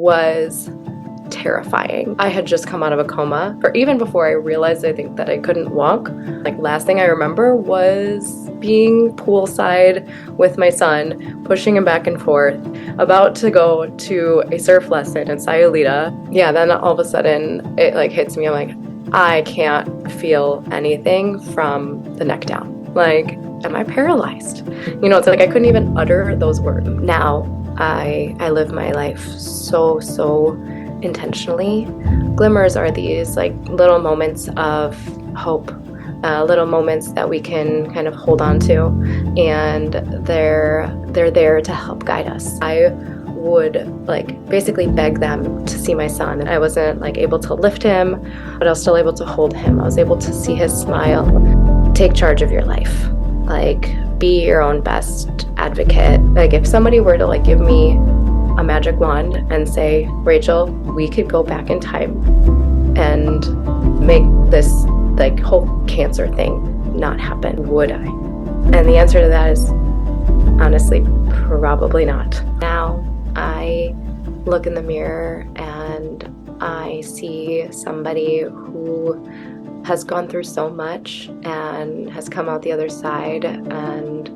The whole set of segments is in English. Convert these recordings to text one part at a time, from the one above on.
was terrifying. I had just come out of a coma, or even before I realized, I think, that I couldn't walk. Like, last thing I remember was being poolside with my son, pushing him back and forth, about to go to a surf lesson in Sayulita. Yeah, then all of a sudden it like hits me. I'm like, I can't feel anything from the neck down. Like, am I paralyzed? You know, it's like I couldn't even utter those words. Now I live my life so intentionally. Glimmers are these like little moments of hope, little moments that we can kind of hold on to, and they're there to help guide us. I would like basically beg them to see my son. I wasn't like able to lift him, but I was still able to hold him. I was able to see his smile. Take charge of your life. Like, be your own best advocate. Like, if somebody were to like give me a magic wand and say, Rachel, we could go back in time and make this like whole cancer thing not happen, would I? And the answer to that is honestly probably not. Now I look in the mirror and I see somebody who has gone through so much and has come out the other side, and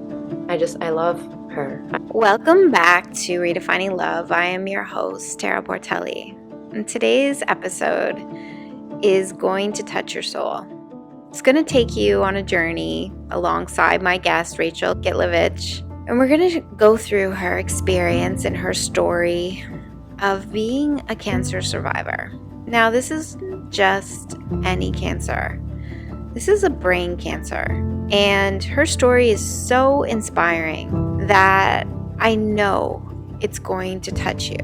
I love her. Welcome back to Redefining Love. I am your host, Tara Bortelli. And today's episode is going to touch your soul. It's going to take you on a journey alongside my guest, Rachel Gitlevich. And we're going to go through her experience and her story of being a cancer survivor. Now, this isn't just any cancer. This is a brain cancer. And her story is so inspiring that I know it's going to touch you.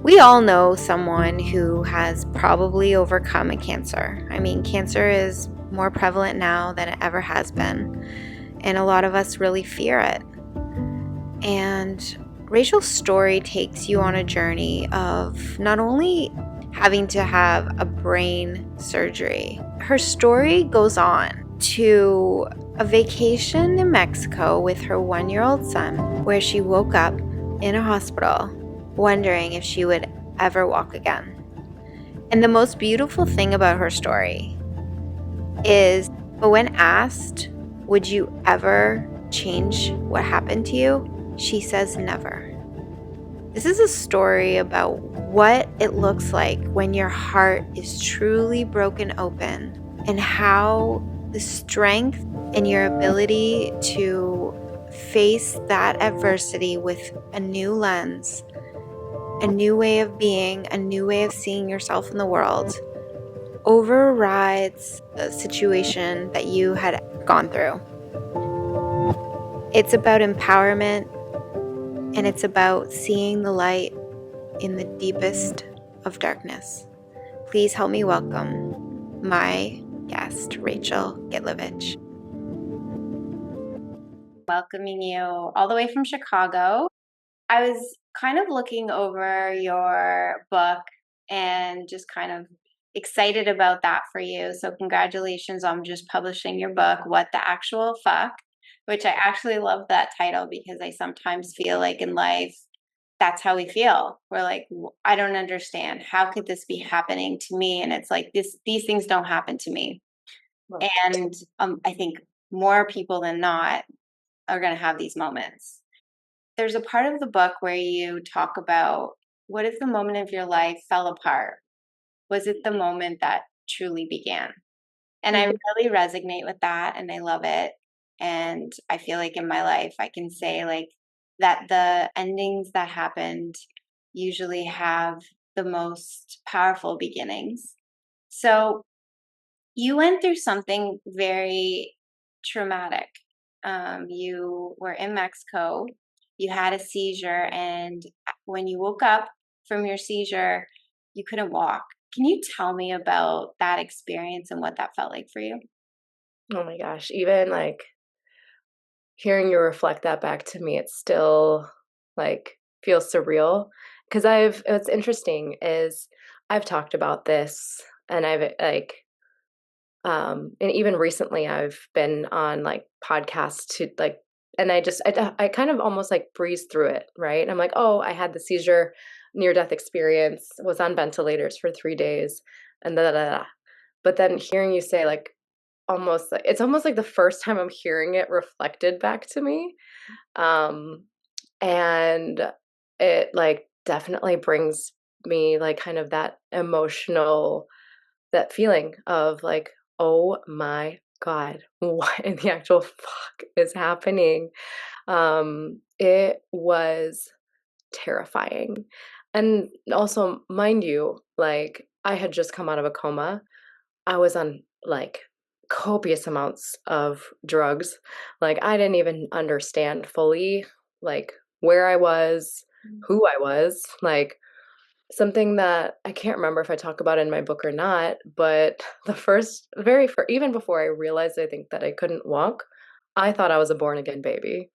We all know someone who has probably overcome a cancer. I mean, cancer is more prevalent now than it ever has been, and a lot of us really fear it. And Rachel's story takes you on a journey of not only having to have a brain surgery, her story goes on to a vacation in Mexico with her 1-year-old son, where she woke up in a hospital wondering if she would ever walk again. And the most beautiful thing about her story is, but when asked, would you ever change what happened to you? She says never. This is a story about what it looks like when your heart is truly broken open, and how the strength and your ability to face that adversity with a new lens, a new way of being, a new way of seeing yourself in the world, overrides the situation that you had gone through. It's about empowerment, and it's about seeing the light in the deepest of darkness. Please help me welcome my guest, Rachel Gitlevich. Welcoming you all the way from Chicago. I was kind of looking over your book and just kind of excited about that for you. So congratulations on just publishing your book, What the Actual Fuck, which I actually love that title, because I sometimes feel like in life, that's how we feel. We're like, I don't understand. How could this be happening to me? And it's like, these things don't happen to me. Right. And I think more people than not are going to have these moments. There's a part of the book where you talk about, what if the moment of your life fell apart? Was it the moment that truly began? And I really resonate with that, and I love it. And I feel like in my life, I can say like that the endings that happened usually have the most powerful beginnings. So you went through something very traumatic. You were in Mexico, you had a seizure, and when you woke up from your seizure, you couldn't walk. Can you tell me about that experience and what that felt like for you? Oh my gosh, even like hearing you reflect that back to me, it still like feels surreal. Because what's interesting is I've talked about this, and I've like, and even recently I've been on like podcasts to like, and I kind of almost like breeze through it, right? I'm like, oh, I had the seizure. near-death experience, was on ventilators for 3 days, and da da da. Da. But then hearing you say like almost like it's almost like the first time I'm hearing it reflected back to me. Um, and it like definitely brings me like kind of that emotional that feeling of like, oh my God, what in the actual fuck is happening? It was terrifying. And also, mind you, like I had just come out of a coma. I was on like copious amounts of drugs. Like I didn't even understand fully like where I was, who I was, like something that I can't remember if I talk about in my book or not, but the first very first, even before I realized I think that I couldn't walk, I thought I was a born again baby.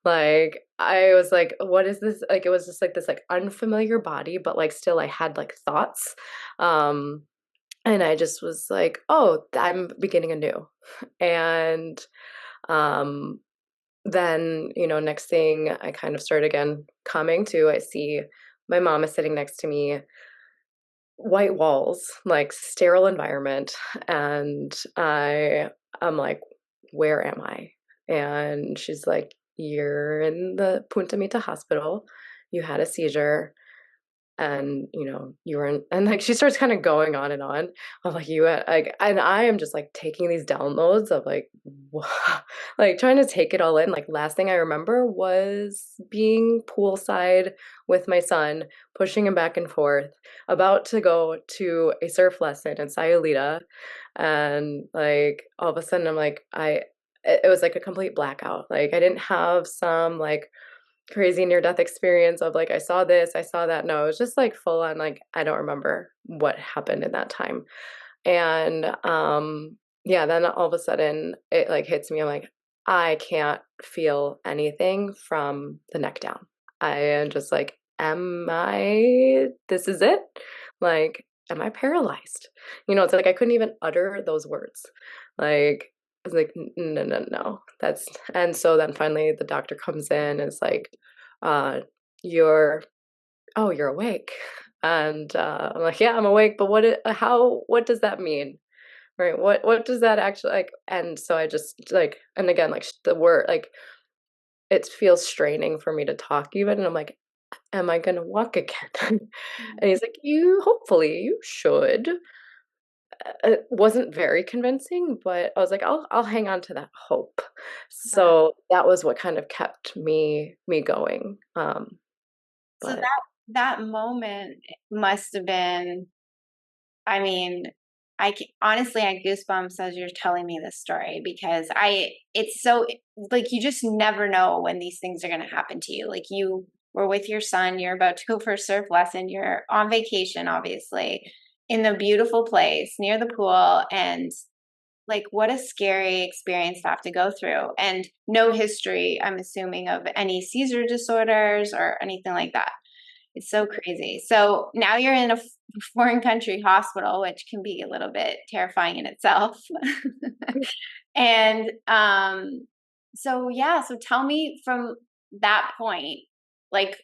Like I was like, what is this? Like it was just like this like unfamiliar body, but like still I had like thoughts. Um and I just was like, oh, I'm beginning anew. And um then, next thing I kind of start again coming to, I see my mom is sitting next to me, white walls, like sterile environment, and I'm like, where am I? And she's like, you're in the Punta Mita hospital. You had a seizure and you were in, and like she starts kind of going on and on of like like, and I am just like taking these downloads of like like trying to take it all in. Like last thing I remember was being poolside with my son, pushing him back and forth, about to go to a surf lesson in Sayulita, and like all of a sudden I'm like it was like a complete blackout. Like I didn't have some like crazy near death experience of like I saw this, I saw that. No, it was just like full on like I don't remember what happened in that time. And yeah, then all of a sudden it like hits me. I'm like, I can't feel anything from the neck down. I am just like, am I this is it? Like, am I paralyzed? It's like I couldn't even utter those words. Like I was like, no, no, no. That's and so then finally the doctor comes in and is like, uh, you're oh, you're awake. And I'm like, yeah, I'm awake, but what does that mean? Right? What does that actually like? And so I just like, and again, like the word, like it feels straining for me to talk even. And I'm like, am I gonna walk again? And he's like, hopefully you should. It wasn't very convincing, but I was like, I'll hang on to that hope. Wow. So that was what kind of kept me going. So But that moment must have been, I mean, honestly, I goosebumps as you're telling me this story because it's so like you just never know when these things are going to happen to you. Like you were with your son, you're about to go for a surf lesson, you're on vacation, obviously, in the beautiful place near the pool. And like, what a scary experience to have to go through. And no history, I'm assuming, of any seizure disorders or anything like that. It's so crazy. So now you're in a foreign country hospital, which can be a little bit terrifying in itself. And so yeah, so tell me from that point, like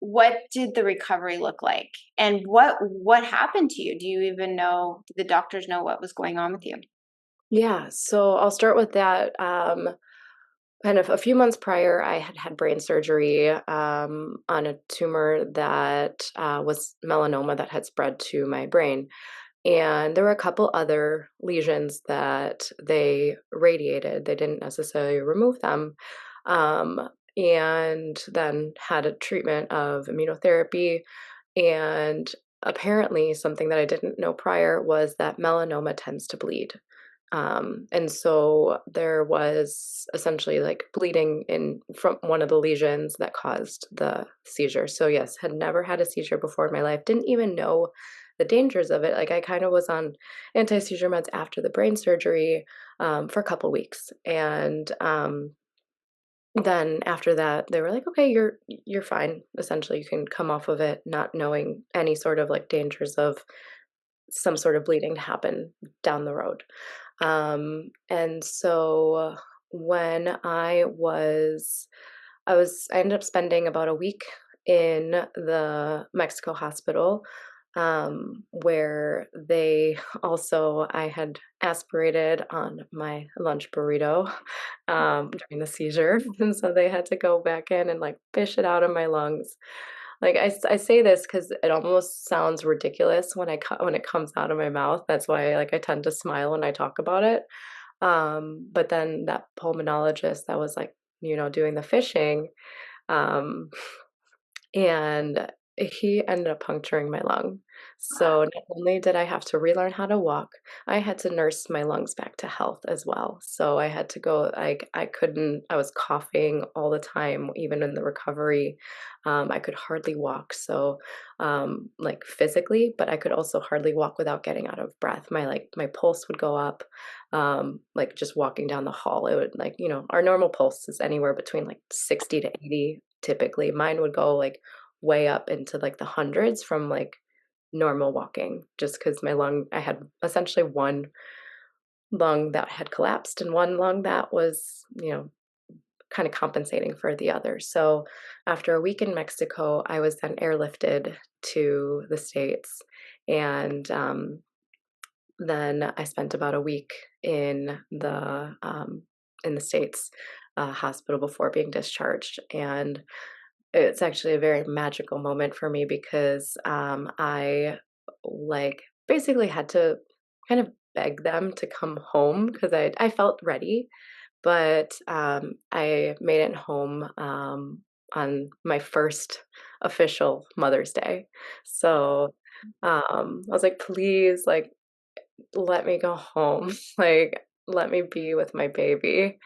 what did the recovery look like? And what happened to you? Do you even know, did the doctors know what was going on with you? yeah, so I'll start with that. Kind of a few months prior, I had had brain surgery on a tumor that was melanoma that had spread to my brain. And there were a couple other lesions that they radiated. They didn't necessarily remove them. And then had a treatment of immunotherapy. And apparently, something that I didn't know prior was that melanoma tends to bleed. And so there was essentially like bleeding in from one of the lesions that caused the seizure. So yes, had never had a seizure before in my life. Didn't even know the dangers of it. Like I kind of was on anti-seizure meds after the brain surgery for a couple weeks, and then after that, they were like, "Okay, you're fine. Essentially, you can come off of it, not knowing any sort of like dangers of some sort of bleeding to happen down the road." And so when I ended up spending about a week in the Mexico hospital, where they also, I had aspirated on my lunch burrito during the seizure. And so they had to go back in and like fish it out of my lungs. Like I say this because it almost sounds ridiculous when when it comes out of my mouth. That's why like I tend to smile when I talk about it. But then that pulmonologist that was like, doing the fishing, um, and he ended up puncturing my lung. So not only did I have to relearn how to walk, I had to nurse my lungs back to health as well. So I had to go, like, I was coughing all the time, even in the recovery. I could hardly walk. So, like physically, but I could also hardly walk without getting out of breath. My pulse would go up, like just walking down the hall. It would like, our normal pulse is anywhere between like 60 to 80 typically. Mine would go like way up into like the hundreds from like normal walking, just because I had essentially one lung that had collapsed and one lung that was, kind of compensating for the other. So after a week in Mexico, I was then airlifted to the States. And then I spent about a week in the States hospital before being discharged. And it's actually a very magical moment for me because I like basically had to kind of beg them to come home because I felt ready, but I made it home on my first official Mother's Day. So I was like, please, like, let me go home. Like, let me be with my baby.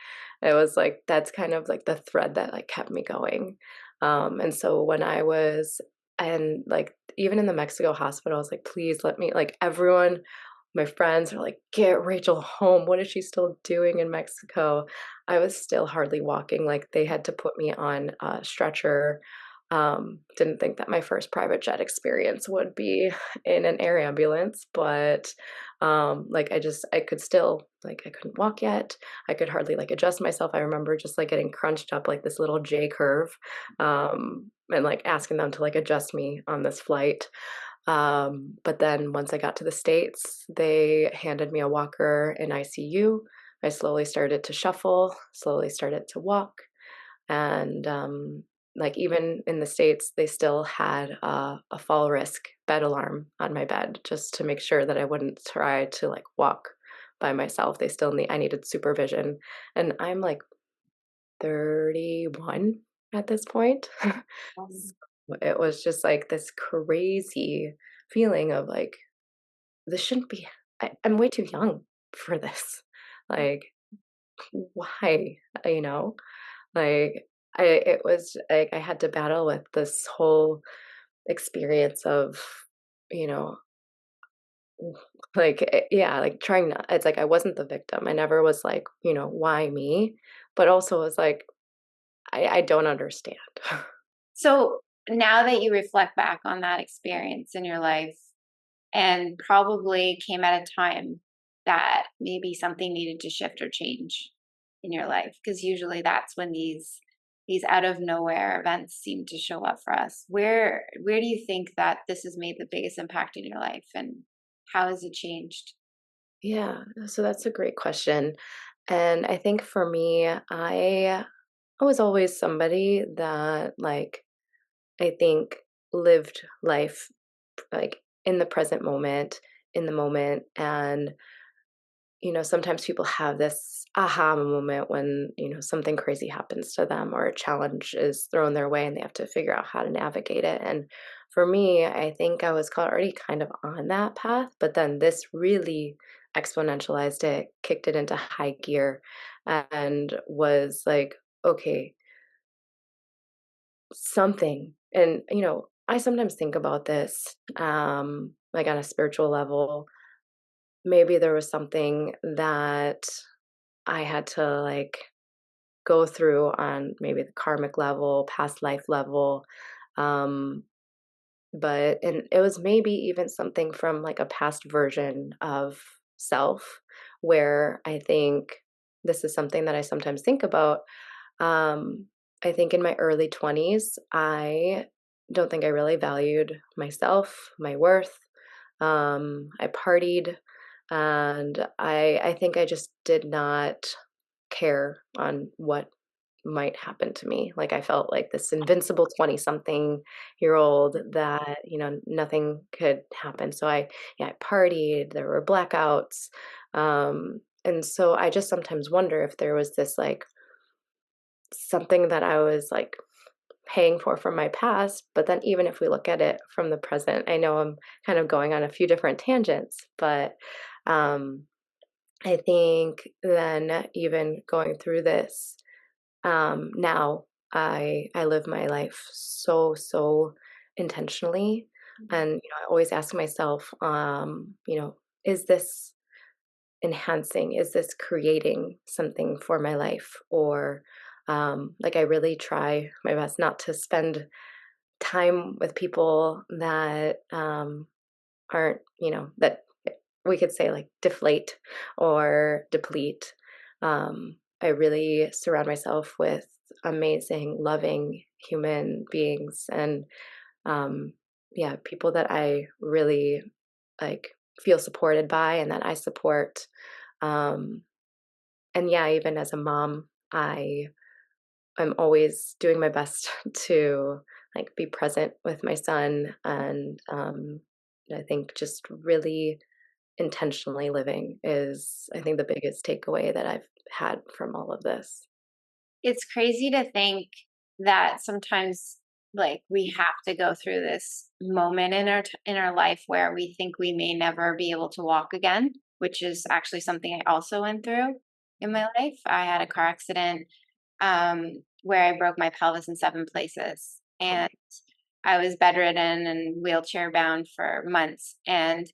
It was like that's kind of like the thread that like kept me going. And so when I was and like even in the Mexico hospital, I was like, please let me like everyone, my friends are like, get Rachel home. What is she still doing in Mexico? I was still hardly walking. Like they had to put me on a stretcher. Didn't think that my first private jet experience would be in an air ambulance, but like I could still like I couldn't walk yet. I could hardly like adjust myself. I remember just like getting crunched up like this little J curve, and like asking them to like adjust me on this flight. But then once I got to the States, they handed me a walker in ICU. I slowly started to shuffle, slowly started to walk, and like even in the States they still had a fall risk bed alarm on my bed just to make sure that I wouldn't try to like walk by myself. I needed supervision, and I'm like 31 at this point. Um, So it was just like this crazy feeling of like this shouldn't be, I'm way too young for this. Like why, you know like it was like I had to battle with this whole experience of, you know, like yeah, like trying not. It's like I wasn't the victim. I never was like, why me? But also it was like I don't understand. So now that you reflect back on that experience in your life and probably came at a time that maybe something needed to shift or change in your life, because usually that's when these out of nowhere events seem to show up for us. Where do you think that this has made the biggest impact in your life, and how has it changed? Yeah, so that's a great question. And I think for me, I was always somebody that like I think lived life like in the present moment, in the moment. And, sometimes people have this aha moment when, something crazy happens to them or a challenge is thrown their way and they have to figure out how to navigate it. And for me, I think I was already kind of on that path, but then this really exponentialized it, kicked it into high gear, and was like, okay, something. And, I sometimes think about this, like on a spiritual level. Maybe there was something that I had to like go through on maybe the karmic level, past life level. Um, and it was maybe even something from like a past version of self where I think this is something that I sometimes think about. Um, I think in my early 20s, I don't think I really valued myself, my worth. I partied, and I think I just did not care on what might happen to me. Like I felt like this invincible 20 something year old that, nothing could happen. So yeah, I partied, there were blackouts. And so I just sometimes wonder if there was this like something that I was like paying for from my past. But then even if we look at it from the present, I know I'm kind of going on a few different tangents, but um, I think then even going through this, now I live my life so intentionally, and I always ask myself, is this enhancing? Is this creating something for my life? Or like I really try my best not to spend time with people that aren't, that we could say like deflate or deplete. I really surround myself with amazing, loving human beings, and um, yeah, people that I really like feel supported by and that I support. Um, and yeah, even as a mom, I'm always doing my best to like be present with my son, and I think just really intentionally living is, I think, the biggest takeaway that I've had from all of this. It's crazy to think that sometimes like we have to go through this moment in our life where we think we may never be able to walk again, which is actually something I also went through in my life. I had a car accident where I broke my pelvis in 7 places, and I was bedridden and wheelchair bound for months. And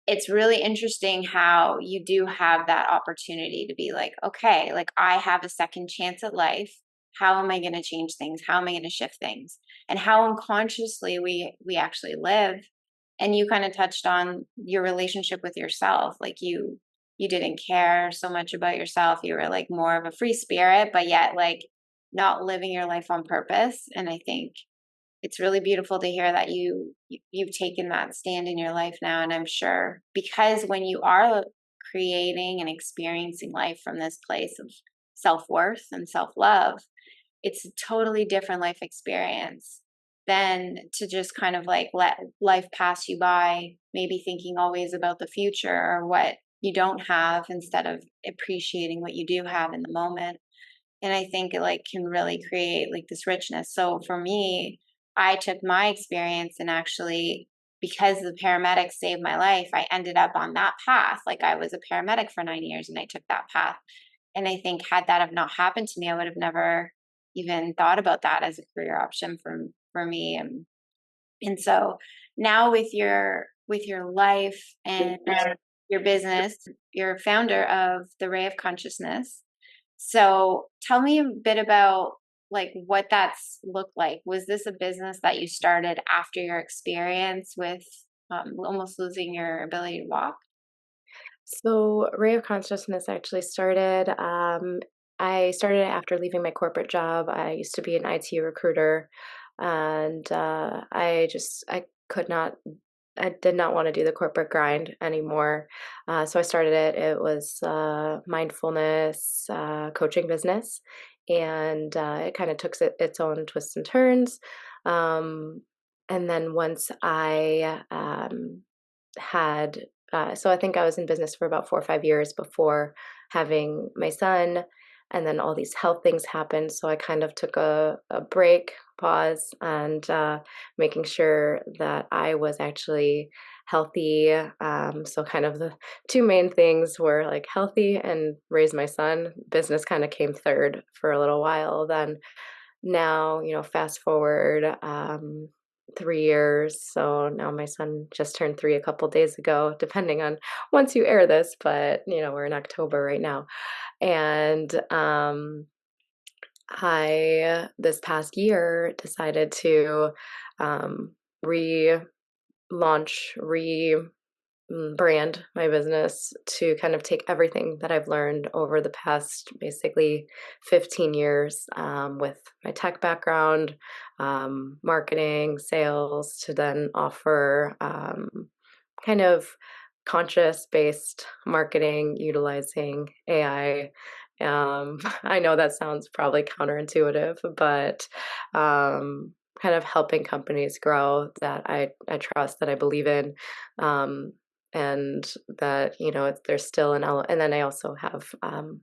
it's really interesting how you do have that opportunity to be like, okay, like I have a second chance at life. How am I going to change things? How am I going to shift things? And how unconsciously we actually live. And you kind of touched on your relationship with yourself. Like you didn't care so much about yourself. You were like more of a free spirit, but yet like not living your life on purpose. And I think it's really beautiful to hear that you've taken that stand in your life now. And I'm sure because when you are creating and experiencing life from this place of self-worth and self-love, it's a totally different life experience than to just kind of like let life pass you by, maybe thinking always about the future or what you don't have instead of appreciating what you do have in the moment. And I think it like can really create like this richness. So for me, I took my experience and actually, because the paramedics saved my life, I ended up on that path. Like I was a paramedic for 9 years and I took that path. And I think had that have not happened to me, I would have never even thought about that as a career option for me. And so now with your life and your business, you're founder of the Ray of Consciousness. So tell me a bit about like what that's looked like. Was this a business that you started after your experience with almost losing your ability to walk? So, Ray of Consciousness actually started. I started it after leaving my corporate job. I used to be an IT recruiter, and I could not, I did not want to do the corporate grind anymore. So I started it. It was mindfulness coaching business, and it kind of took its own twists and turns. Um, and then once I had so I think I was in business for about 4 or 5 years before having my son, and then all these health things happened. So I kind of took a break, pause, and making sure that I was actually healthy. So kind of the two main things were like healthy and raise my son. Business kind of came third for a little while. Then now, fast forward 3 years. So now my son just turned 3 a couple days ago, depending on once you air this, but we're in October right now. And I, this past year, decided to um, relaunch, brand my business to kind of take everything that I've learned over the past basically 15 years with my tech background, marketing, sales, to then offer kind of conscious based marketing utilizing AI. I know that sounds probably counterintuitive, but kind of helping companies grow that I trust, that I believe in. Um, and that there's still and then I also have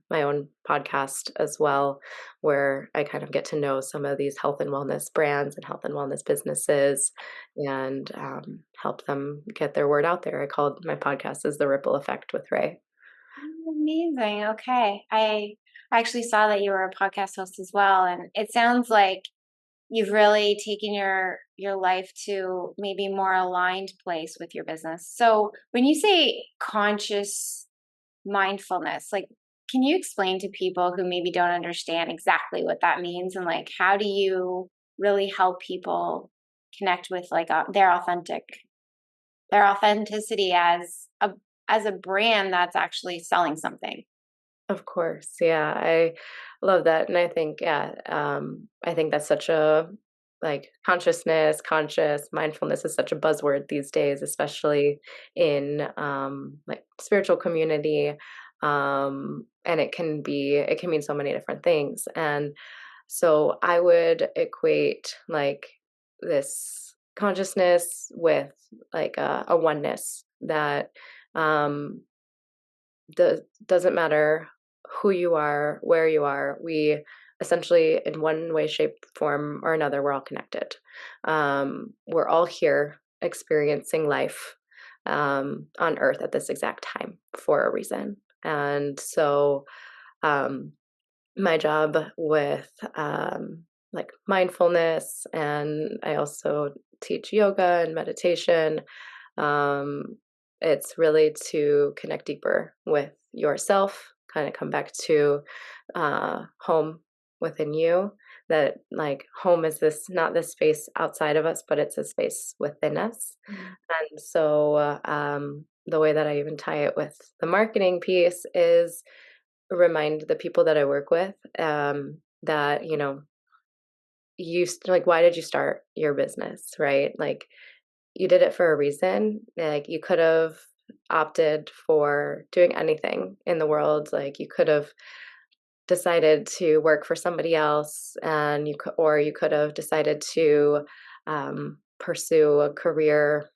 my own podcast as well, where I kind of get to know some of these health and wellness brands and health and wellness businesses, and help them get their word out there. I called my podcast is The Ripple Effect with Ray. Oh, amazing. Okay. I actually saw that you were a podcast host as well. And it sounds like you've really taken your life to maybe more aligned place with your business. So when you say conscious mindfulness, like, can you explain to people who maybe don't understand exactly what that means, and like how do you really help people connect with like their authenticity as a brand that's actually selling something? Of course, yeah, I love that, and I think, yeah, I think that's such a like conscious mindfulness is such a buzzword these days, especially in like spiritual community, and it can mean so many different things, and so I would equate like this consciousness with like a oneness that um doesn't matter who you are, where you are. We essentially, in one way, shape, form, or another, we're all connected. We're all here experiencing life on Earth at this exact time for a reason. And so, um, my job with like mindfulness, and I also teach yoga and meditation. Um, it's really to connect deeper with yourself, kind of come back to home within you. That like home is this not this space outside of us, but it's a space within us. And so the way that I even tie it with the marketing piece is remind the people that I work with that like, why did you start your business, right? Like, you did it for a reason. Like, you could have opted for doing anything in the world. Like, you could have decided to work for somebody else, and you could have decided to pursue a career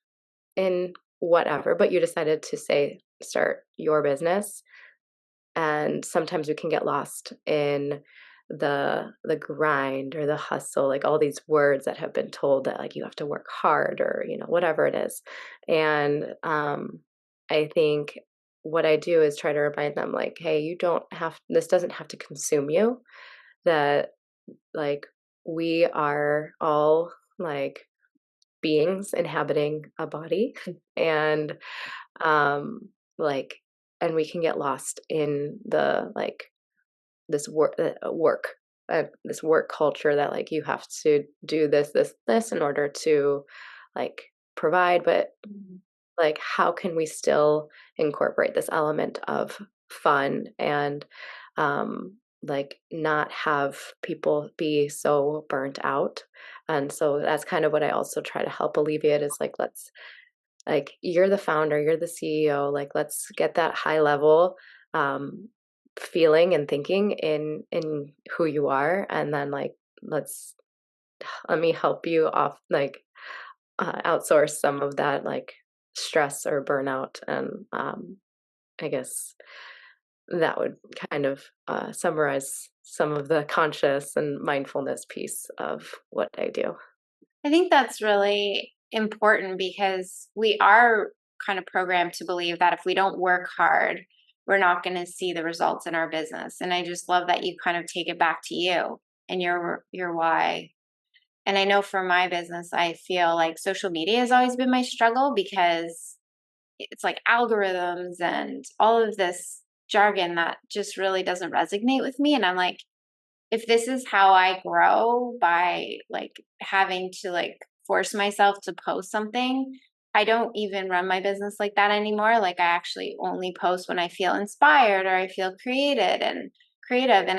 in whatever, but you decided to say start your business. And sometimes we can get lost in the grind or the hustle, like all these words that have been told that like you have to work hard, or whatever it is. And I think what I do is try to remind them, like, hey, you don't have this doesn't have to consume you. That like we are all like beings inhabiting a body, and um like and we can get lost in the like this this work culture, that like you have to do this in order to like provide. But like, how can we still incorporate this element of fun, and like not have people be so burnt out? And so that's kind of what I also try to help alleviate, is like, let's like, you're the founder, you're the CEO, like, let's get that high level um feeling and thinking in who you are, and then like let's let me help you off, like outsource some of that like stress or burnout. And I guess that would kind of summarize some of the conscious and mindfulness piece of what I do. I think that's really important because we are kind of programmed to believe that if we don't work hard, we're not going to see the results in our business. And I just love that you kind of take it back to you and your why. And I know for my business, I feel like social media has always been my struggle because it's like algorithms and all of this jargon that just really doesn't resonate with me. And I'm like, if this is how I grow by like having to like force myself to post something, I don't even run my business like that anymore. Like I actually only post when I feel inspired or I feel creative and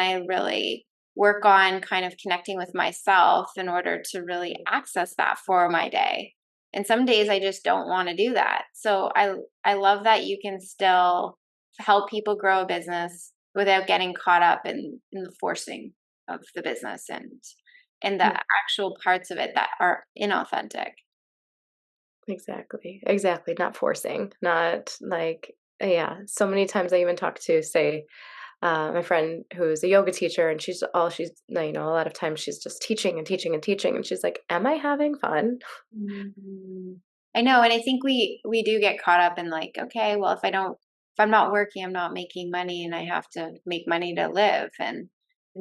I really work on kind of connecting with myself in order to really access that for my day. And some days I just don't want to do that. So I love that you can still help people grow a business without getting caught up in the forcing of the business and the actual parts of it that are inauthentic. Exactly. Not forcing, not like, yeah. So many times I even talk to, say, my friend who's a yoga teacher, and a lot of times she's just teaching and teaching and teaching. And she's like, am I having fun? Mhm. I know, and I think we do get caught up in like, okay, well, if I'm not working, I'm not making money, and I have to make money to live, and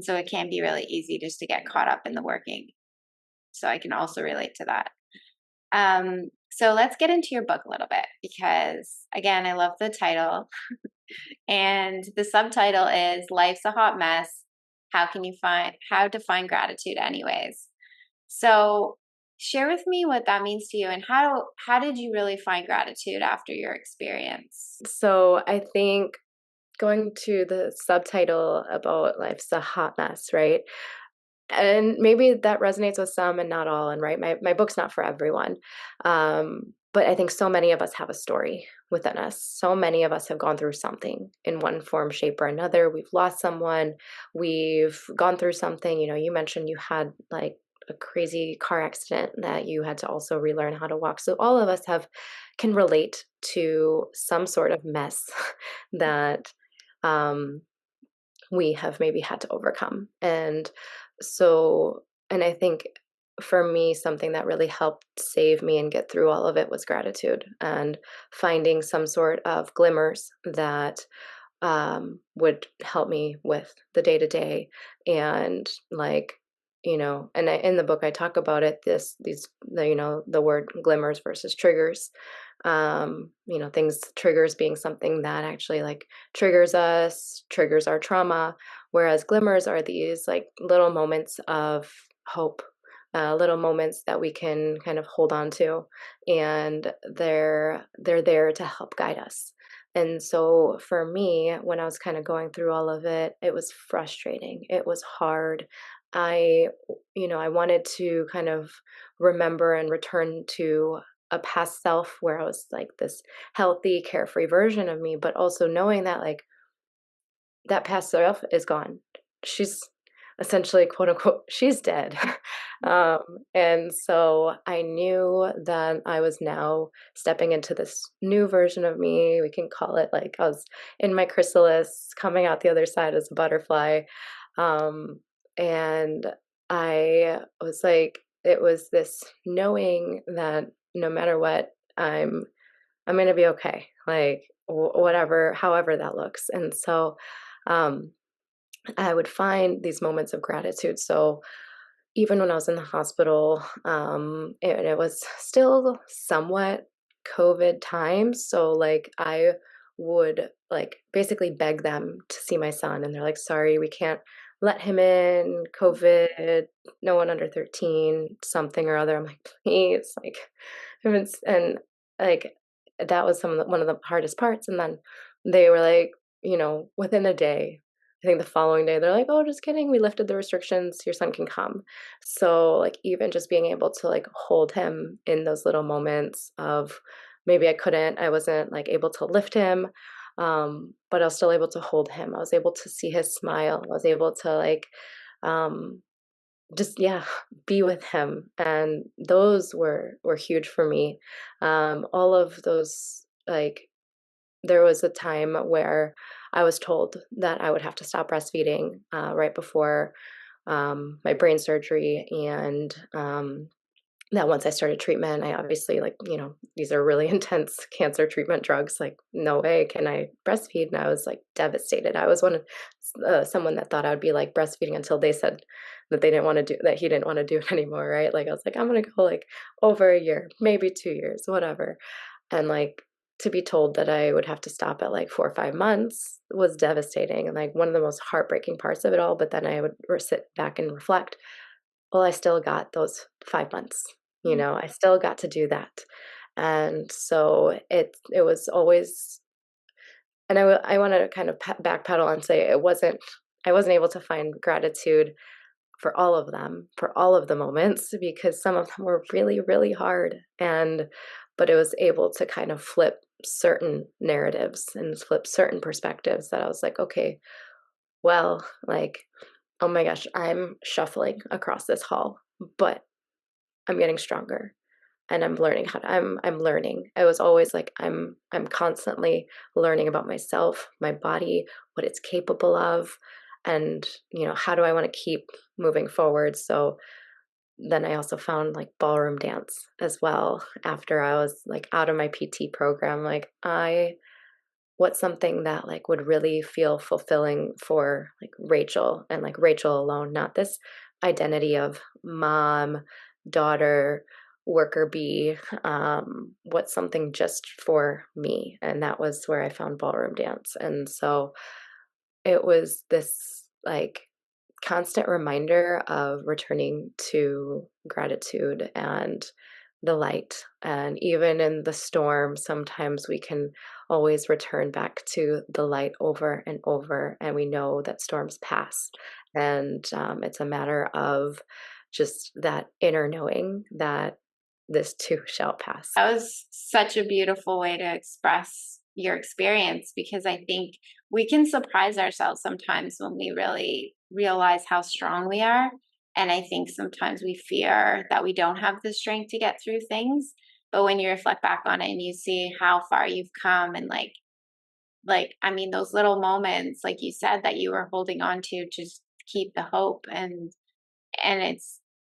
so it can be really easy just to get caught up in the working. So I can also relate to that. So let's get into your book a little bit because again, I love the title, and the subtitle is "Life's a Hot Mess. How to find gratitude anyways?" So share with me what that means to you and how did you really find gratitude after your experience? So I think going to the subtitle about life's a hot mess, right? And maybe that resonates with some and not all. And right, my book's not for everyone. But I think so many of us have a story within us. So many of us have gone through something in one form, shape, or another. We've lost someone. We've gone through something. You mentioned you had like a crazy car accident that you had to also relearn how to walk. So all of us can relate to some sort of mess that um, we have maybe had to overcome. And I think for me, something that really helped save me and get through all of it was gratitude and finding some sort of glimmers that would help me with the day to day. And like, in the book I talk about it, the word glimmers versus triggers. Triggers being something that actually like triggers us, triggers our trauma, whereas glimmers are these like little moments of hope, little moments that we can kind of hold on to, and they're there to help guide us. And so for me, when I was kind of going through all of it, it was frustrating. It was hard. I, I wanted to kind of remember and return to a past self where I was like this healthy, carefree version of me, but also knowing that like that past self is gone. She's essentially, quote unquote, she's dead. um, and so I knew that I was now stepping into this new version of me. We can call it like I was in my chrysalis, coming out the other side as a butterfly. Um, and I was like, it was this knowing that no matter what, I'm gonna be okay. Like whatever, however that looks. And so um, I would find these moments of gratitude. So even when I was in the hospital, and it was still somewhat COVID times. So like I would like basically beg them to see my son, and they're like, "Sorry, we can't let him in. COVID, no one under 13, something or other." I'm like, "Please, like, and like that was one of the hardest parts." And then they were like, within a day, I think the following day, they're like, "Oh, just kidding. We lifted the restrictions. Your son can come." So, like, even just being able to like hold him in those little moments of maybe I wasn't like able to lift him, but I was still able to hold him. I was able to see his smile. I was able to like, um, just yeah, be with him, and those were huge for me. All of those like there was a time where I was told that I would have to stop breastfeeding right before my brain surgery, and that once I started treatment, I obviously like these are really intense cancer treatment drugs. Like, no way can I breastfeed, and I was like devastated. I was someone that thought I would be like breastfeeding until they said that he didn't want to do it anymore, right? Like I was like, I'm gonna go like over a year, maybe 2 years, whatever. And like to be told that I would have to stop at like 4 or 5 months was devastating and like one of the most heartbreaking parts of it all. But then I would sit back and reflect, well, I still got those 5 months, I still got to do that. And so it was always, and I want to kind of backpedal and say I wasn't able to find gratitude for all of them, for all of the moments, because some of them were really, really hard. But it was able to kind of flip certain narratives and flip certain perspectives that I was like, okay, well, like, oh my gosh, I'm shuffling across this hall, but I'm getting stronger and I'm learning I'm learning. I was always like, I'm constantly learning about myself, my body, what it's capable of, and how do I want to keep moving forward. So then I also found like ballroom dance as well after I was like out of my PT program. Like, what's something that like would really feel fulfilling for like Rachel, and like Rachel alone, not this identity of mom, daughter, worker bee. What's something just for me? And that was where I found ballroom dance. And so it was this like constant reminder of returning to gratitude and the light. And even in the storm, sometimes we can always return back to the light over and over. And we know that storms pass. And it's a matter of just that inner knowing that this too shall pass. That was such a beautiful way to express your experience, because I think we can surprise ourselves sometimes when we really realize how strong we are. And I think sometimes we fear that we don't have the strength to get through things. But when you reflect back on it and you see how far you've come, and I mean, those little moments, like you said, that you were holding on to just keep the hope. And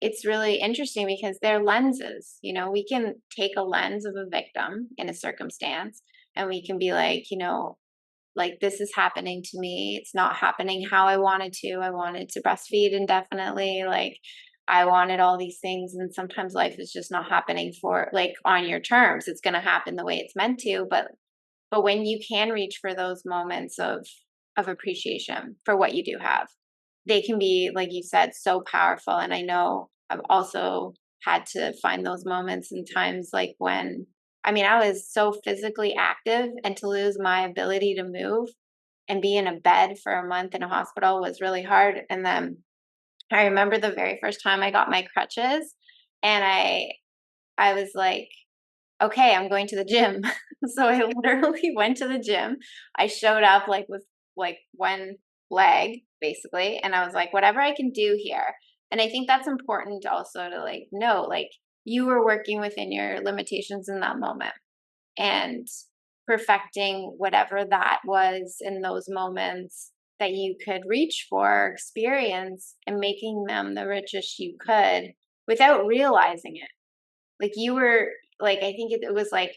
it's really interesting because they're lenses. We can take a lens of a victim in a circumstance, and we can be like, like, this is happening to me, it's not happening how I wanted to. I wanted to breastfeed indefinitely, like I wanted all these things, and sometimes life is just not happening for like on your terms. It's going to happen the way it's meant to, but when you can reach for those moments of appreciation for what you do have, they can be, like you said, so powerful. And I know I've also had to find those moments and times, like when, I mean, I was so physically active, and to lose my ability to move and be in a bed for a month in a hospital was really hard. And then I remember the very first time I got my crutches, and I was like, okay, I'm going to the gym. So I literally went to the gym. I showed up like with like one leg basically. And I was like, whatever I can do here. And I think that's important also to like know, like you were working within your limitations in that moment, and perfecting whatever that was in those moments that you could reach for, experience, and making them the richest you could without realizing it. Like you were, like, I think it was like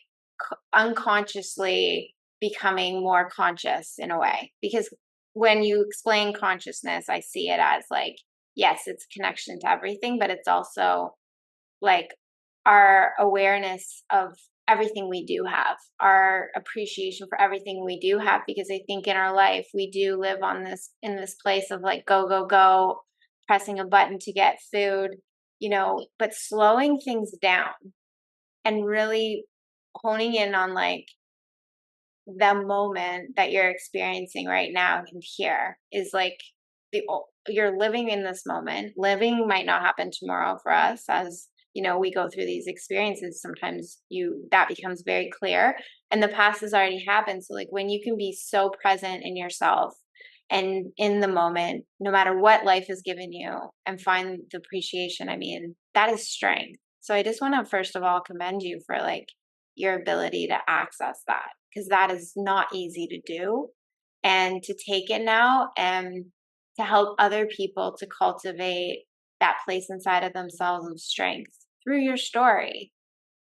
unconsciously becoming more conscious in a way, because when you explain consciousness, I see it as like, yes, it's connection to everything, but it's also like our awareness of everything we do have, our appreciation for everything we do have. Because I think in our life we do live on this in this place of like go go go, pressing a button to get food, but slowing things down and really honing in on like the moment that you're experiencing right now and here is like you're living in this moment. Living might not happen tomorrow for us, as we go through these experiences. Sometimes that becomes very clear, and the past has already happened. So like when you can be so present in yourself and in the moment, no matter what life has given you, and find the appreciation, I mean, that is strength. So I just want to first of all commend you for like your ability to access that, because that is not easy to do, and to take it now and to help other people to cultivate that place inside of themselves of strength through your story,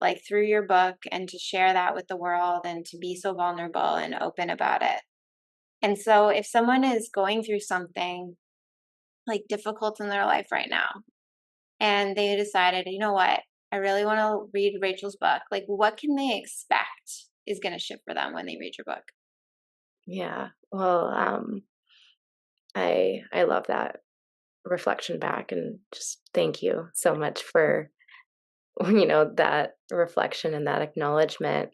like through your book, and to share that with the world and to be so vulnerable and open about it. And so if someone is going through something like difficult in their life right now, and they decided, you know what, I really want to read Rachel's book, like what can they expect is going to shift for them when they read your book? Yeah. Well, I love that reflection back, and just thank you so much for that reflection and that acknowledgement.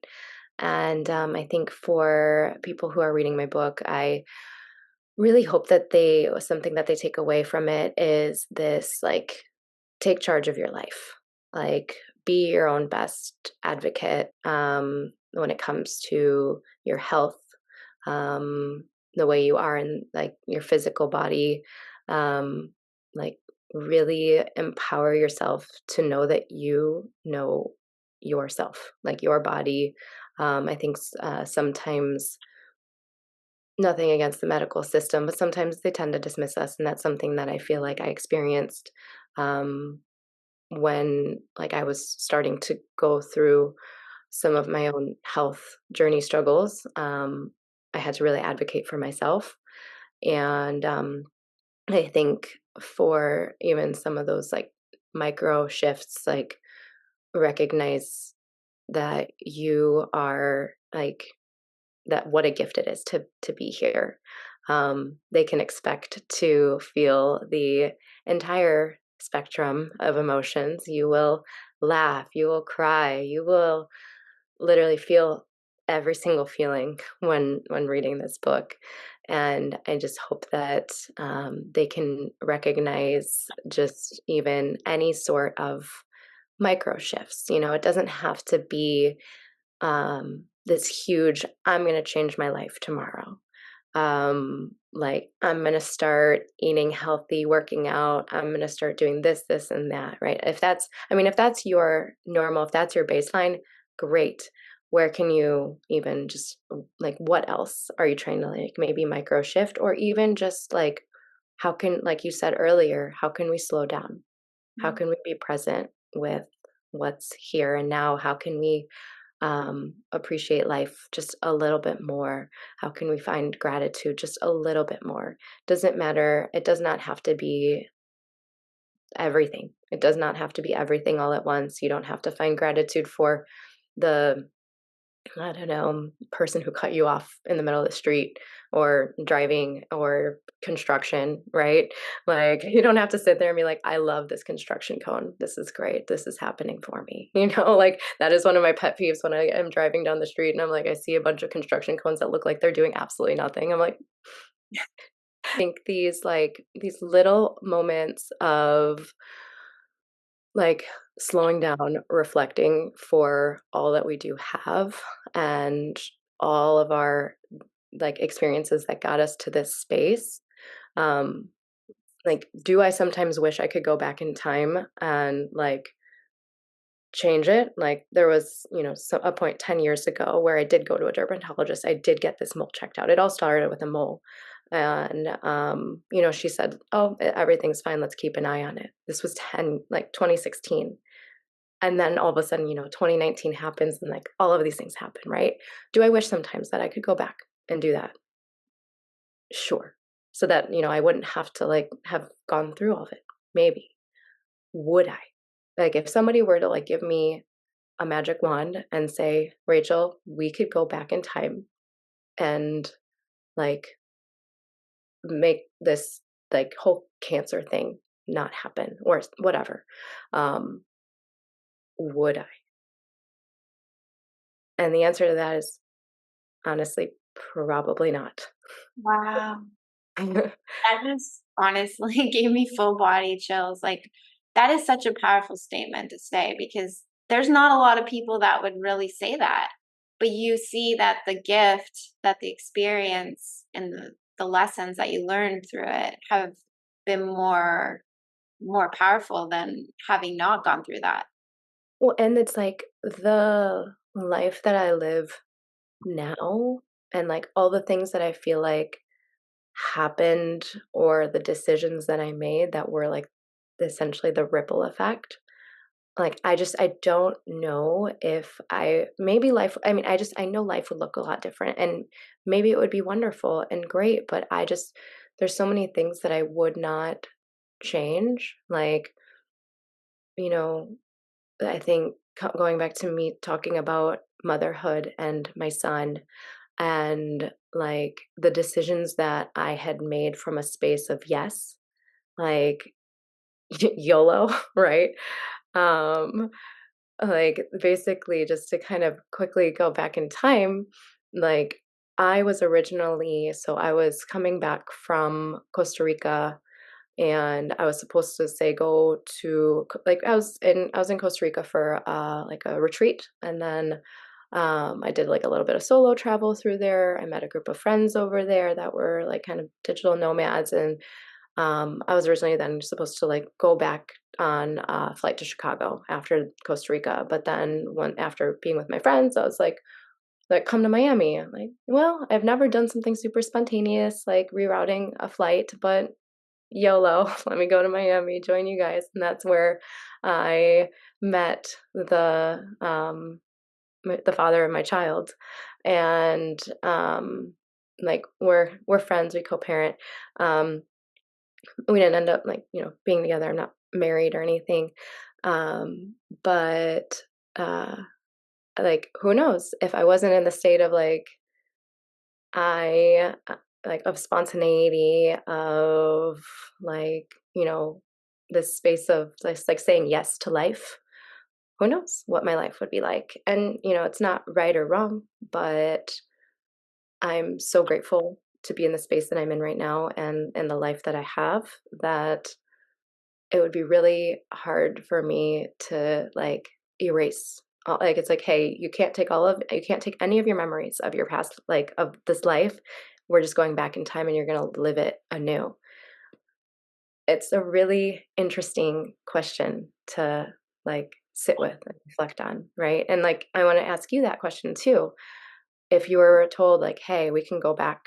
And I think for people who are reading my book, I really hope that something that they take away from it is this, like, take charge of your life. Like, be your own best advocate when it comes to your health, the way you are in, like, your physical body. Um, like, really empower yourself to know that you know yourself, like your body. I think sometimes, nothing against the medical system, but sometimes they tend to dismiss us, and that's something that I feel like I experienced um, when, like, I was starting to go through some of my own health journey struggles. I had to really advocate for myself, and I think for even some of those, like, micro shifts, like, recognize that you are, like, that what a gift it is to be here. They can expect to feel the entire spectrum of emotions. You will laugh, you will cry, you will literally feel every single feeling when reading this book. And I just hope that they can recognize just even any sort of micro shifts. It doesn't have to be this huge, I'm going to change my life tomorrow. Like, I'm going to start eating healthy, working out. I'm going to start doing this, and that, right? If that's your normal, if that's your baseline, great. Where can you even just, like, what else are you trying to, like, maybe micro shift, or even just, like, how can, like you said earlier, how can we slow down? How can we be present with what's here and now? How can we appreciate life just a little bit more? How can we find gratitude just a little bit more? Doesn't matter. It does not have to be everything. It does not have to be everything all at once. You don't have to find gratitude for the, I don't know, person who cut you off in the middle of the street, or driving, or construction, right? Like, you don't have to sit there and be like, I love this construction cone. This is great. This is happening for me. Like, that is one of my pet peeves when I am driving down the street and I'm like, I see a bunch of construction cones that look like they're doing absolutely nothing. I'm like, I think these little moments of, like, slowing down, reflecting for all that we do have, and all of our, like, experiences that got us to this space. Um, like, do I sometimes wish I could go back in time and, like, change it? Like, there was, a point 10 years ago where I did go to a dermatologist. I did get this mole checked out. It all started with a mole. And, she said, oh, everything's fine. Let's keep an eye on it. This was 2016. And then all of a sudden, 2019 happens, and, like, all of these things happen, right? Do I wish sometimes that I could go back and do that? Sure. So that, I wouldn't have to, like, have gone through all of it. Maybe. Would I? Like, if somebody were to, like, give me a magic wand and say, Rachel, we could go back in time and, like, make this, like, whole cancer thing not happen, or whatever, um, would I? And the answer to that is, honestly, probably not. Wow. That just honestly gave me full body chills. Like, that is such a powerful statement to say, because there's not a lot of people that would really say that. But you see that the gift, that the experience, and the lessons that you learned through it have been more powerful than having not gone through that. Well, and it's like the life that I live now, and, like, all the things that I feel like happened, or the decisions that I made that were, like, essentially the ripple effect. Like, I don't know if I maybe life I mean, I know life would look a lot different, and maybe it would be wonderful and great, but there's so many things that I would not change. Like, you know, I think going back to me talking about motherhood and my son, and, like, the decisions that I had made from a space of yes, like, YOLO, right? Um, like basically just to kind of quickly go back in time, like I was originally, so I was coming back from Costa Rica and I was supposed to say go to like I was in Costa Rica for like a retreat, and then I did like a little bit of solo travel through there. I met a group of friends over there that were like kind of digital nomads, and I was originally then supposed to like go back on a flight to Chicago after Costa Rica, but then when after being with my friends, I was like come to Miami. I'm like, well, I've never done something super spontaneous like rerouting a flight, but YOLO, let me go to Miami, join you guys. And that's where I met the father of my child. And like we're friends, we co-parent. Um we didn't end up like, being together. I'm not married or anything. But like who knows if I wasn't in the state of I like of spontaneity of like, this space of just like saying yes to life. Who knows what my life would be like? And it's not right or wrong, but I'm so grateful to be in the space that I'm in right now and the life that I have that it would be really hard for me to like erase like it's like, hey, you can't take any of your memories of your past, like of this life. We're just going back in time and you're going to live it anew. It's a really interesting question to like sit with and reflect on, right? And like I want to ask you that question too. If you were told like, hey, we can go back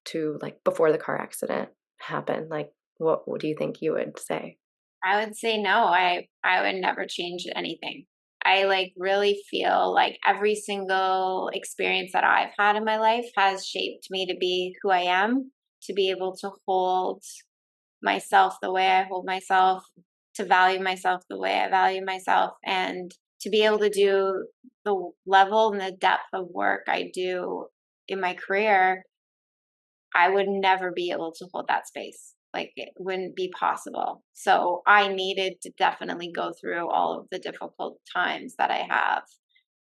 to like before the car accident happened, like what do you think you would say? I would say no. I would never change anything. I like really feel like every single experience that I've had in my life has shaped me to be who I am, to be able to hold myself the way I hold myself, to value myself the way I value myself, and to be able to do the level and the depth of work I do in my career. I would never be able to hold that space. Like it wouldn't be possible. So I needed to definitely go through all of the difficult times that I have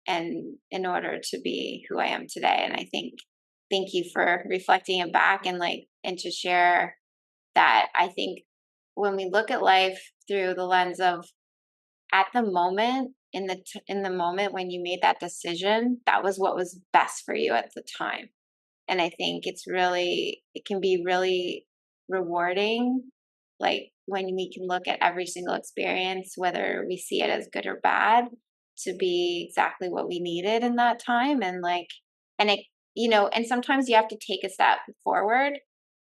and in order to be who I am today. And I think thank you for reflecting it back and like and to share that. I think when we look at life through the lens of at the moment in the moment when you made that decision, that was what was best for you at the time. And I think it can be really rewarding, like when we can look at every single experience, whether we see it as good or bad, to be exactly what we needed in that time. And like, and it, and sometimes you have to take a step forward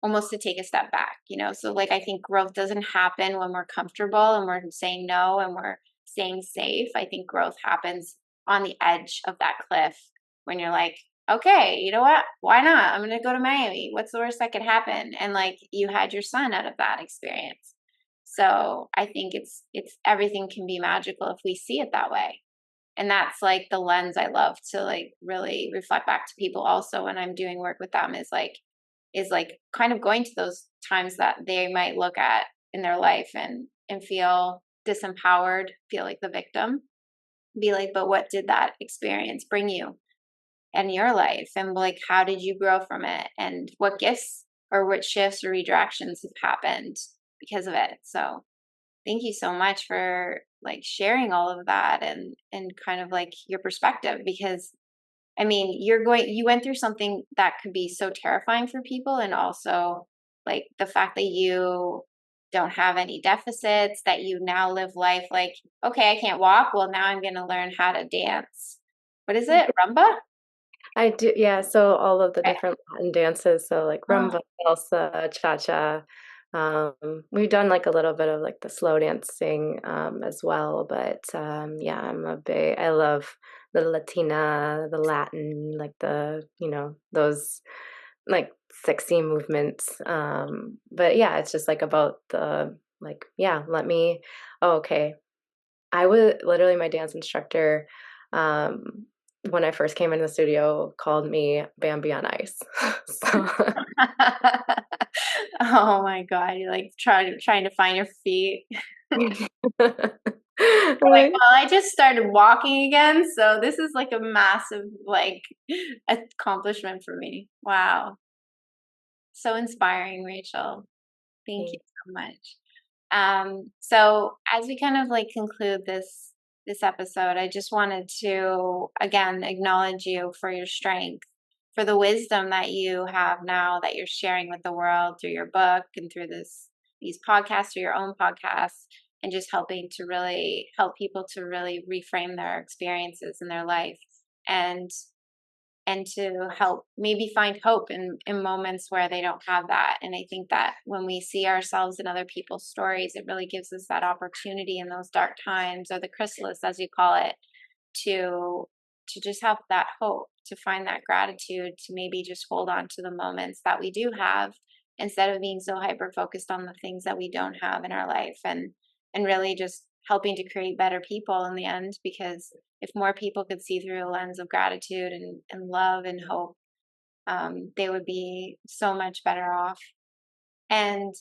almost to take a step back, So like I think growth doesn't happen when we're comfortable and we're saying no and we're staying safe. I think growth happens on the edge of that cliff when you're like, okay, you know what? Why not? I'm gonna go to Miami. What's the worst that could happen? And like you had your son out of that experience. So I think it's everything can be magical if we see it that way. And that's like the lens I love to like really reflect back to people also when I'm doing work with them is like kind of going to those times that they might look at in their life and feel disempowered, feel like the victim, be like, but what did that experience bring you in your life? And like, how did you grow from it? And what gifts or what shifts or redirections have happened because of it? So thank you so much for like sharing all of that and kind of like your perspective because I mean, you went through something that could be so terrifying for people. And also, like, the fact that you don't have any deficits, that you now live life like, okay, I can't walk. Well, now I'm going to learn how to dance. What is it? Rumba? I do, yeah. So all of the Okay. different Latin dances, so like Oh, rumba, salsa, cha-cha. We've done like a little bit of like the slow dancing as well, but yeah, I love the Latina, the Latin, like those like sexy movements. But yeah, it's just like about the like, yeah, oh, okay. I was literally my dance instructor um when I first came in the studio called me Bambi on ice. So oh my God. You're like trying to find your feet. Like, Like, well, I just started walking again, so this is like a massive like accomplishment for me. Wow. So inspiring, Rachel. Thank you thanks. so much. So as we kind of like conclude this episode, I just wanted to again acknowledge you for your strength, for the wisdom that you have now that you're sharing with the world through your book and through these podcasts or your own podcasts, and just helping to really help people to really reframe their experiences in their life. And to help maybe find hope in moments where they don't have that. And I think that when we see ourselves in other people's stories, it really gives us that opportunity in those dark times, or the chrysalis, as you call it, to just have that hope, to find that gratitude, to maybe just hold on to the moments that we do have instead of being so hyper focused on the things that we don't have in our life, and really just helping to create better people in the end. Because if more people could see through a lens of gratitude and love and hope, they would be so much better off. And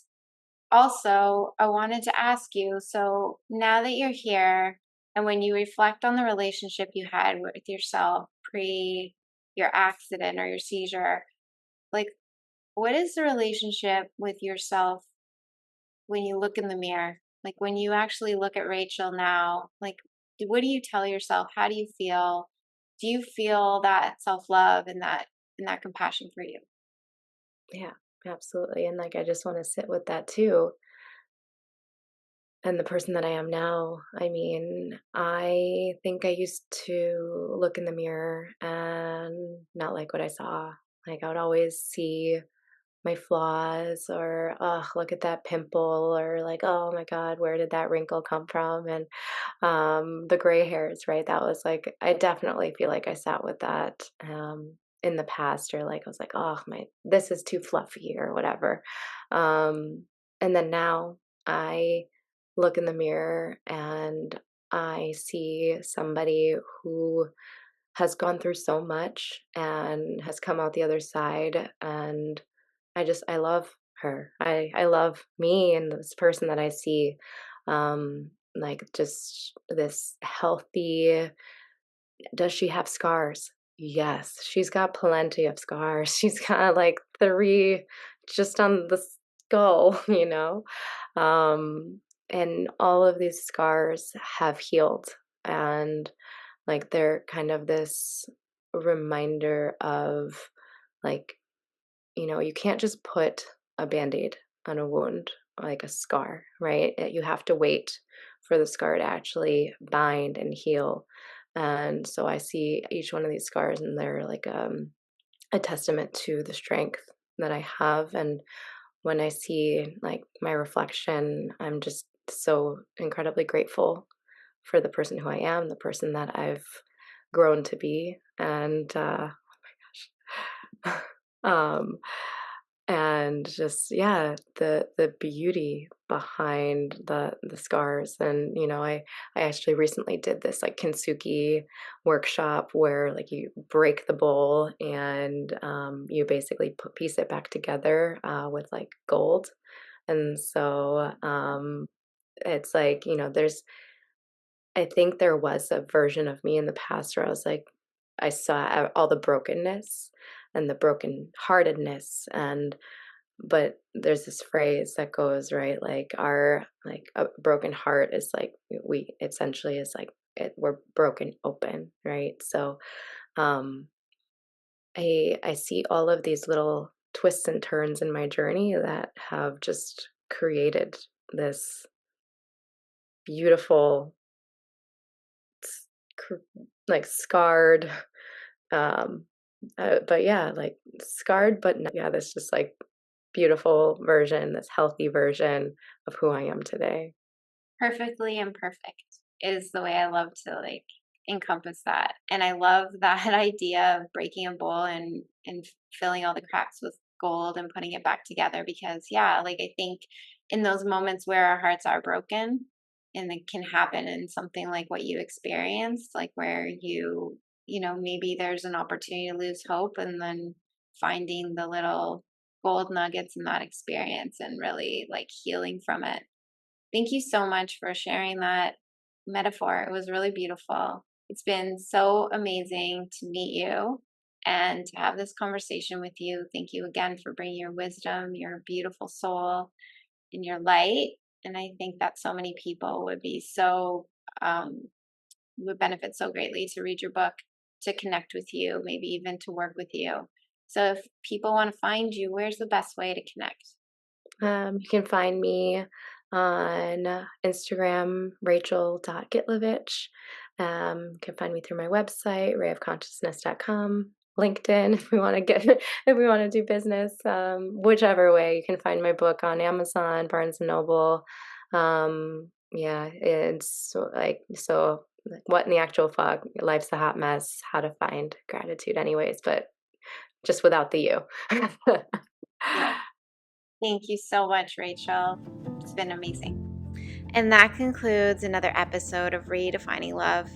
also, I wanted to ask you, so now that you're here, and when you reflect on the relationship you had with yourself pre your accident or your seizure, like, what is the relationship with yourself when you look in the mirror? Like, when you actually look at Rachel now, like, what do you tell yourself? How do you feel? Do you feel that self-love and that compassion for you? Yeah, absolutely. And like, I just want to sit with that too. And the person that I am now, I mean, I think I used to look in the mirror and not like what I saw. Like, I would always see my flaws, or oh, look at that pimple, or like, oh my god, where did that wrinkle come from? And the gray hairs, right? That was like, I definitely feel like I sat with that in the past, or like I was like, oh my, this is too fluffy or whatever. um and then now I look in the mirror and I see somebody who has gone through so much and has come out the other side. And I love her. I love me and this person that I see. Like, just this healthy. Does she have scars? Yes, she's got plenty of scars. She's got like three just on the skull, you know? And all of these scars have healed. And like, they're kind of this reminder of, like, you can't just put a band-aid on a wound, like a scar, right? You have to wait for the scar to actually bind and heal. And so I see each one of these scars, and they're like a testament to the strength that I have. And when I see like my reflection, I'm just so incredibly grateful for the person who I am, the person that I've grown to be. And um and just, yeah, the beauty behind the scars. And I actually recently did this like kintsugi workshop where like you break the bowl, and you basically piece it back together with like gold. And so it's like, there's I think there was a version of me in the past where I was like, I saw all the brokenness and the brokenheartedness. And but there's this phrase that goes, right, like, our like a broken heart is like, we essentially is like we're broken open, right? So um I see all of these little twists and turns in my journey that have just created this beautiful like scarred, um but yeah, like scarred, but yeah, this just like beautiful version, this healthy version of who I am today. Perfectly imperfect is the way I love to like encompass that. And I love that idea of breaking a bowl and filling all the cracks with gold and putting it back together. Because yeah, like I think in those moments where our hearts are broken, and it can happen in something like what you experienced, like where maybe there's an opportunity to lose hope, and then finding the little gold nuggets in that experience and really like healing from it. Thank you so much for sharing that metaphor. It was really beautiful. It's been so amazing to meet you and to have this conversation with you. Thank you again for bringing your wisdom, your beautiful soul, and your light. And I think that so many people would be would benefit so greatly to read your book, to connect with you, maybe even to work with you. So if people want to find you, where's the best way to connect? You can find me on Instagram, Rachel.Gitlevich. You can find me through my website, rayofconsciousness.com, LinkedIn if we want to get if we want to do business. Whichever way, you can find my book on Amazon, Barnes and Noble. Yeah, it's like what in the actual fuck? Life's a hot mess. How to find gratitude, anyways, but just without the you. Yeah. Thank you so much, Rachel. It's been amazing. And that concludes another episode of Redefining Love.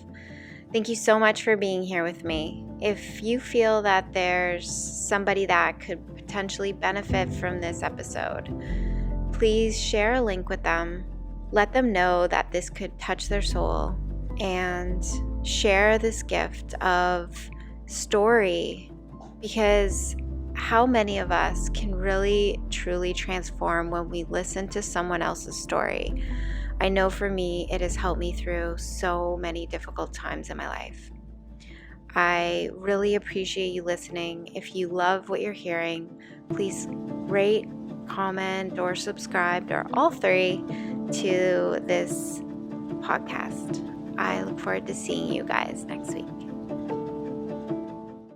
Thank you so much for being here with me. If you feel that there's somebody that could potentially benefit from this episode, please share a link with them. Let them know that this could touch their soul, and share this gift of story, because how many of us can really truly transform when we listen to someone else's story? I know for me, it has helped me through so many difficult times in my life. I really appreciate you listening. If you love what you're hearing, please rate, comment, or subscribe, or all three, to this podcast. I look forward to seeing you guys next week.